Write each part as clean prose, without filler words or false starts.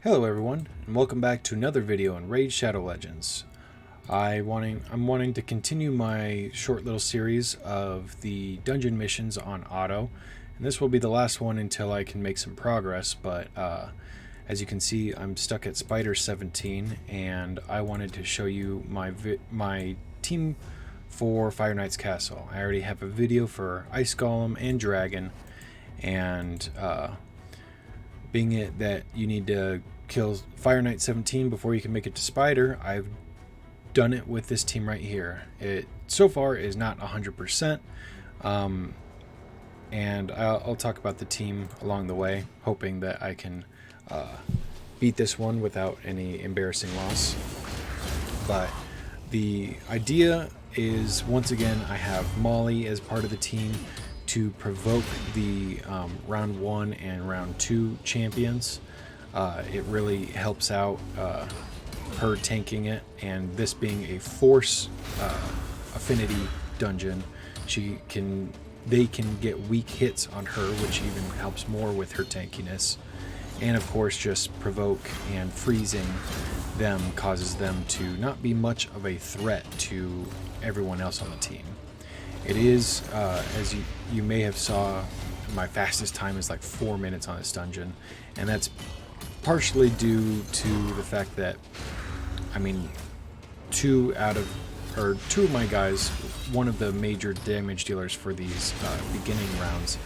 Hello everyone, and welcome back to another video in Raid Shadow Legends. I'm wanting to continue my short little series of the dungeon missions on auto, and this will be the last one until I can make some progress, but as you can see I'm stuck at Spider 17, and I wanted to show you my team for Fire Knight's Castle. I already have a video for Ice Golem and Dragon, and being it that you need to kill Fire Knight 17 before you can make it to Spider, I've done it with this team right here. It so far is not 100%, and I'll talk about the team along the way, hoping that I can beat this one without any embarrassing loss. But the idea is, once again, I have Molly as part of the team to provoke the round 1 and round 2 champions. It really helps out her tanking it, and this being a force affinity dungeon, they can get weak hits on her, which even helps more with her tankiness. And of course, just provoke and freezing them causes them to not be much of a threat to everyone else on the team. It is, as you may have saw, my fastest time is like 4 minutes on this dungeon, and that's partially due to the fact that, I mean, two of my guys, one of the major damage dealers for these beginning rounds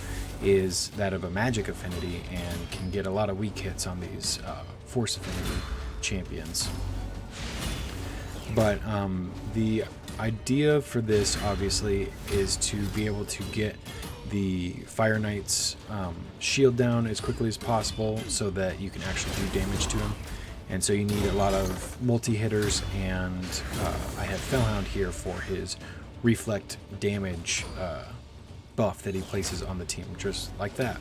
is that of a magic affinity, and can get a lot of weak hits on these force affinity champions. But the idea for this obviously is to be able to get the Fire Knight's shield down as quickly as possible so that you can actually do damage to him. And so you need a lot of multi-hitters, and I have Fellhound here for his reflect damage buff that he places on the team, just like that.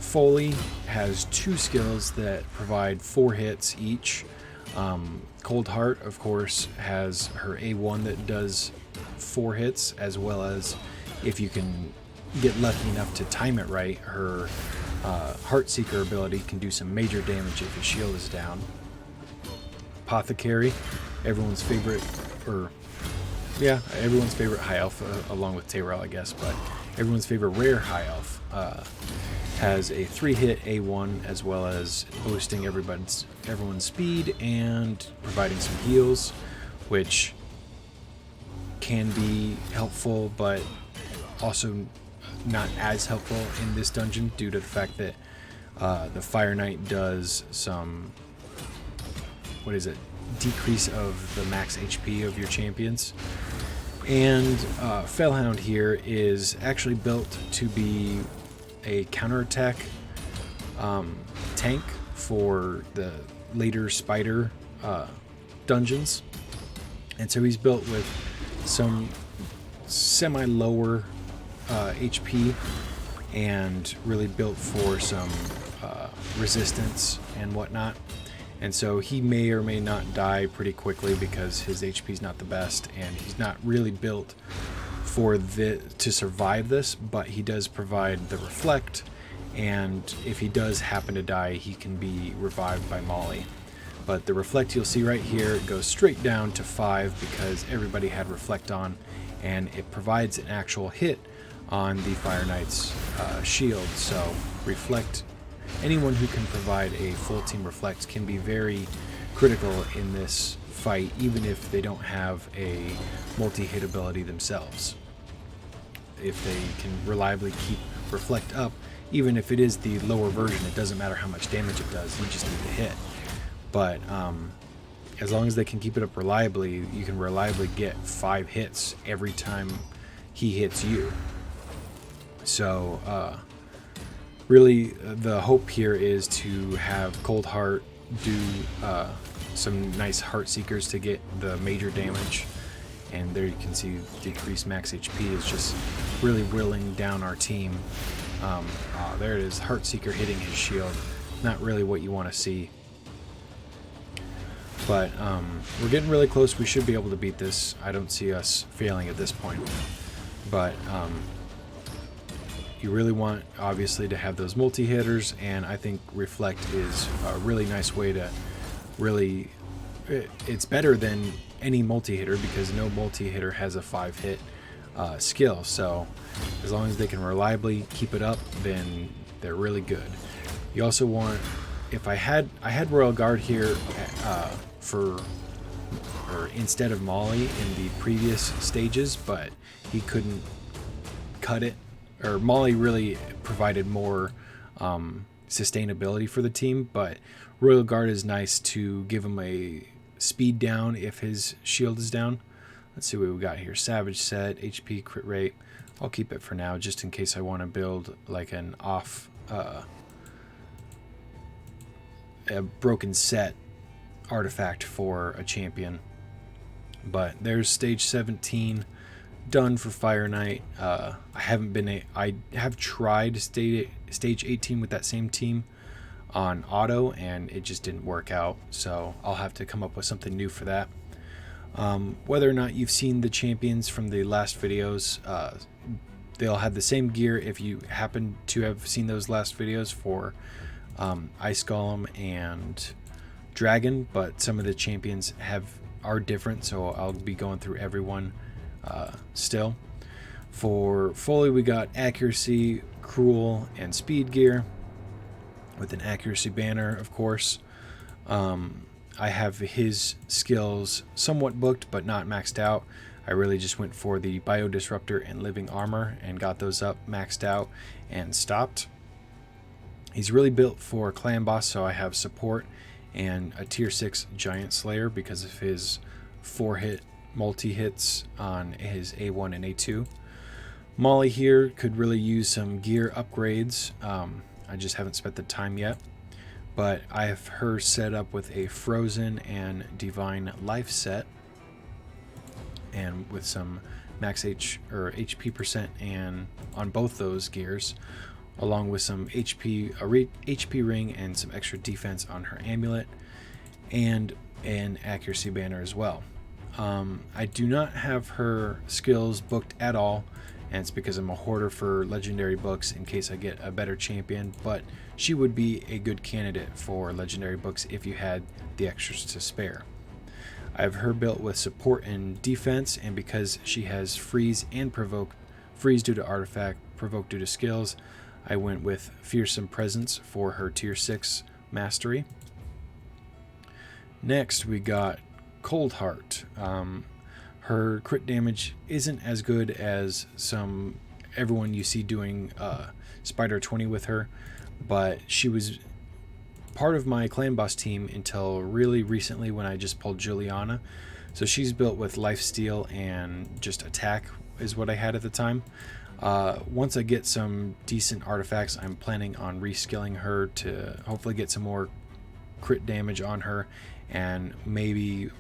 Foley has 2 skills that provide 4 hits each. Cold Heart, of course, has her A1 that does 4 hits, as well as, if you can get lucky enough to time it right, her Heartseeker ability can do some major damage if his shield is down. Apothecary, everyone's favorite high elf, along with Tyrell, I guess, but everyone's favorite rare high elf, has a 3-hit A1, as well as boosting everyone's speed and providing some heals, which can be helpful, but also not as helpful in this dungeon due to the fact that the Fire Knight does some, decrease of the max HP of your champions. And Fellhound here is actually built to be a counterattack tank for the later Spider dungeons, and so he's built with some semi-lower HP, and really built for some resistance and whatnot. And so he may or may not die pretty quickly because his HP is not the best, and he's not really built to survive this, but he does provide the reflect, and if he does happen to die, he can be revived by Molly. But the reflect you'll see right here goes straight down to 5 because everybody had reflect on, and it provides an actual hit on the Fire Knight's shield. So reflect, anyone who can provide a full team reflect can be very critical in this fight, even if they don't have a multi-hit ability themselves. If they can reliably keep reflect up, even if it is the lower version, it doesn't matter how much damage it does, you just need to hit. But as long as they can keep it up reliably, you can reliably get 5 hits every time he hits you. So really the hope here is to have Cold Heart do some nice Heartseekers to get the major damage. And there you can see decreased max HP is just really whittling down our team. There it is, Heartseeker hitting his shield. Not really what you want to see. But we're getting really close. We should be able to beat this. I don't see us failing at this point. But you really want, obviously, to have those multi-hitters, and I think Reflect is a really nice way to really... It's better than any multi-hitter because no multi-hitter has a 5-hit skill, so as long as they can reliably keep it up, then they're really good. You also want... If I had Royal Guard here instead of Molly in the previous stages, but he couldn't cut it, or Molly really provided more sustainability for the team, but Royal Guard is nice to give him a speed down if his shield is down. Let's see what we got here. Savage set, HP, crit rate. I'll keep it for now just in case I want to build like an off a broken set artifact for a champion. But there's stage 17 done for Fire Knight. I have tried stage 18 with that same team on auto, and it just didn't work out, so I'll have to come up with something new for that. Whether or not you've seen the champions from the last videos, they'll have the same gear if you happen to have seen those last videos for Ice Golem and Dragon, but some of the champions are different, so I'll be going through everyone still. For Foley, we got Accuracy, Cruel, and Speed gear with an Accuracy banner, of course. I have his skills somewhat booked but not maxed out. I really just went for the Bio Disruptor and Living Armor and got those up maxed out and stopped. He's really built for Clan Boss, so I have support and a tier 6 Giant Slayer because of his 4-hit multi-hits on his A1 and A2. Molly here could really use some gear upgrades. I just haven't spent the time yet, but I have her set up with a Frozen and Divine Life set, and with some max HP percent and on both those gears, along with some HP ring and some extra defense on her amulet, and an Accuracy banner as well. I do not have her skills booked at all, and it's because I'm a hoarder for legendary books in case I get a better champion, but she would be a good candidate for legendary books if you had the extras to spare. I have her built with support and defense, and because she has freeze and provoke, freeze due to artifact, provoke due to skills, I went with Fearsome Presence for her tier 6 mastery. Next we got Cold Heart. Her crit damage isn't as good as everyone you see doing Spider 20 with her, but she was part of my Clan Boss team until really recently when I just pulled Juliana. So she's built with lifesteal and just attack is what I had at the time. Once I get some decent artifacts, I'm planning on reskilling her to hopefully get some more crit damage on her and maybe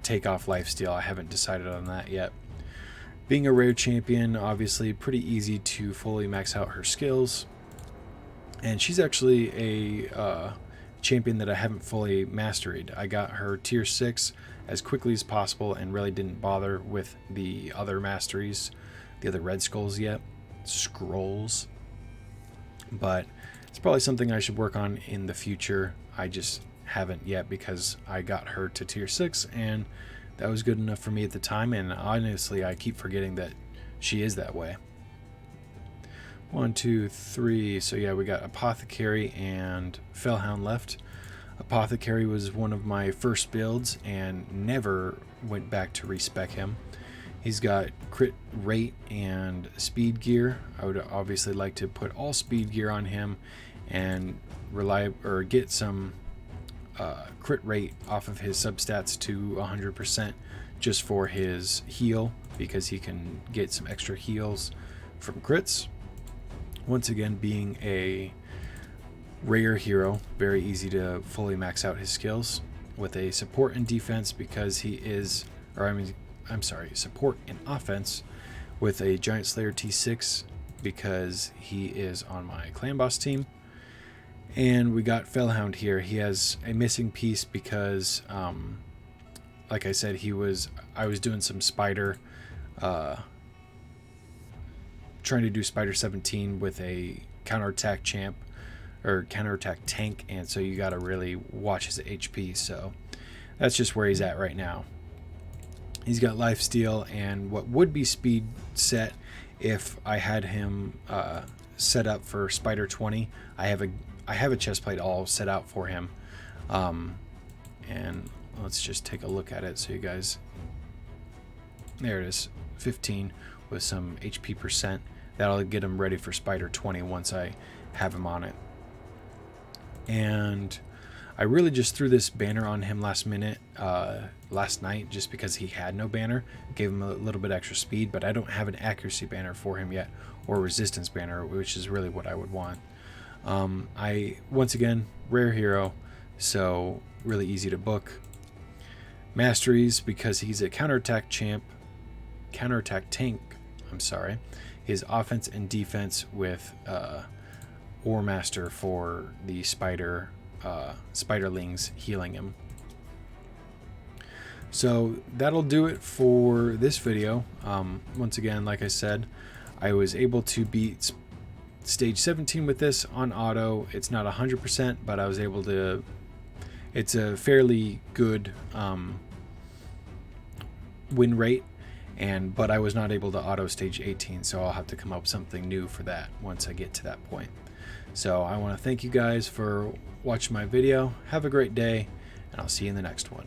take off lifesteal. I haven't decided on that yet. Being a rare champion, obviously pretty easy to fully max out her skills, and she's actually a champion that I haven't fully mastered. I got her tier 6 as quickly as possible and really didn't bother with the other masteries, the other red scrolls, but it's probably something I should work on in the future. I just haven't yet because I got her to tier 6 and that was good enough for me at the time, and honestly I keep forgetting that she is that way. 1, 2, 3. So yeah, we got Apothecary and Fellhound left. Apothecary was one of my first builds and never went back to respec him. He's got crit rate and speed gear. I would obviously like to put all speed gear on him and get some crit rate off of his substats to 100% just for his heal, because he can get some extra heals from crits. Once again, being a rare hero, very easy to fully max out his skills with a support and defense because he is, support and offense with a Giant Slayer T6 because he is on my Clan Boss team. And we got Fellhound here. He has a missing piece because, like I said, I was doing some spider trying to do Spider 17 with a counterattack champ or counterattack tank, and so you got to really watch his HP. So that's just where he's at right now. He's got lifesteal and what would be speed set if I had him set up for Spider 20. I have a chest plate all set out for him, and let's just take a look at it so you guys. There it is, 15 with some HP percent. That'll get him ready for Spider 20 once I have him on it. And I really just threw this banner on him last minute, last night, just because he had no banner. Gave him a little bit extra speed, but I don't have an accuracy banner for him yet, or resistance banner, which is really what I would want. Once again, rare hero, so really easy to book. Masteries, because he's a counterattack tank. I'm sorry. His offense and defense with Ore Master for the spiderlings healing him. So that'll do it for this video. Once again, like I said, I was able to beat stage 17 with this on auto. It's not 100%, but I was able to. It's a fairly good win rate, but I was not able to auto stage 18, so I'll have to come up with something new for that once I get to that point. So I want to thank you guys for watching my video. Have a great day, and I'll see you in the next one.